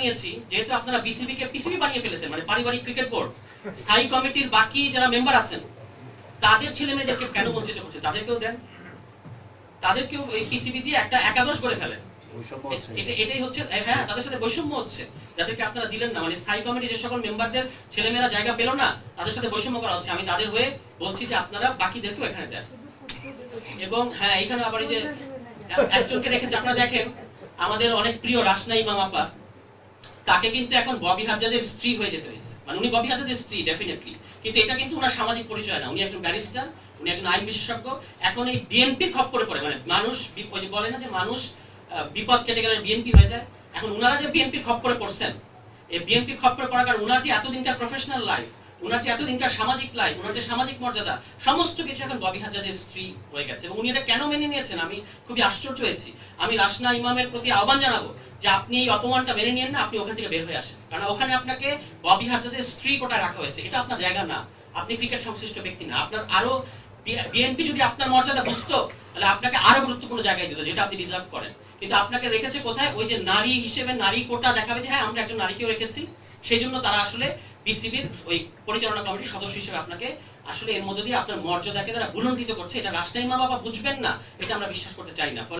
নিয়েছি, যেহেতু আপনারা বিসিবি কে পিসিবি বানিয়ে ফেলেছেন, মানে পারিবারিক ক্রিকেট বোর্ড, স্থায়ী কমিটির বাকি যারা মেম্বার আছেন তাদের ছেলে মেয়েদেরকে কেন বঞ্চিত করছে? তাদেরকেও দেন, তাদেরকেও এই পিসিবি দিয়ে একটা একাদশ করে ফেলেন। এটাই হচ্ছে, হ্যাঁ, তাদের সাথে বৈষম্য হচ্ছে, যাদেরকে আপনারা দিলেন না। মানে স্থায়ী কমিটি যে সকল মেম্বারদের ছেলেমেয়েরা জায়গা পেল না, তাদের সাথে বৈষম্য করা হচ্ছে। আমি তাদের হয়ে বলছি যে আপনারা বাকিদেরকেও এখানে দেন। এবং হ্যাঁ, এখানে আবার এই যে একজনকে রেখেছে, আপনারা দেখেন আমাদের অনেক প্রিয় রাসনা ইমাম আপা, তাকে কিন্তু এখন ববি হাজ্জাজের স্ত্রী হয়ে যেতে হয়েছে। মানে উনি ববি হাজ্জাজের স্ত্রী ডেফিনেটলি, কিন্তু এটা কিন্তু ওনার সামাজিক পরিচয় না। উনি একজন ব্যারিস্টার, উনি একজন আইন বিশেষজ্ঞ। এখন এই বিএনপির খপ্পরে পড়ে, মানে মানুষ ওই যে বলে না যে মানুষ বিপদ কেটে গেলে বিএনপি হয়ে যায়, এখন উনারা যে বিএনপির খপ্পরে পড়ছেন, এই বিএনপির খপ্পরে পড়ার কারণে উনার যে এতদিনকার প্রফেশনাল লাইফ, উনার যে এতদিনকার সামাজিক লাইফ, উনার যে সামাজিক মর্যাদা, সমস্ত কিছু এখন ববি হাজ্জাজের স্ত্রী হয়ে গেছে। এবং উনি এটা কেন মেনে নিয়েছেন আমি খুবই আশ্চর্য হয়েছি। আমি রাসনা ইমামের প্রতি আহ্বান জানাবো যে আপনি এই অপমানটা মেনে নিয়েন না, আপনি ওখান থেকে বের হয়ে আসেন। কারণ ওখানে আপনাকে ববি হাজ্জাজের স্ত্রী কোটায় রাখা হয়েছে, এটা আপনার জায়গা না। আপনি ক্রিকেট সংশ্লিষ্ট ব্যক্তি না। আপনার আরো বিএনপি যদি আপনার মর্যাদা বুঝতো, তাহলে আপনাকে আরো গুরুত্বপূর্ণ জায়গায় দিত, যেটা আপনি ডিজার্ভ করেন। কিন্তু আপনাকে রেখেছে কোথায়? ওই যে নারী হিসেবে নারী কোটা দেখাবে যে হ্যাঁ আমরা একজন নারীকেও রেখেছি। সেই জন্য তারা আসলে বিসিবির ওই পরিচালনা কমিটির সদস্য হিসেবে আপনাকে আসলে এর মধ্যে দিয়ে আপনার মর্যাদাকে তারা ভুলণ্ঠিত করছে। এটা রাসনা ইমাম বাবা বুঝবেন না, এটা আমরা বিশ্বাস করতে চাই না।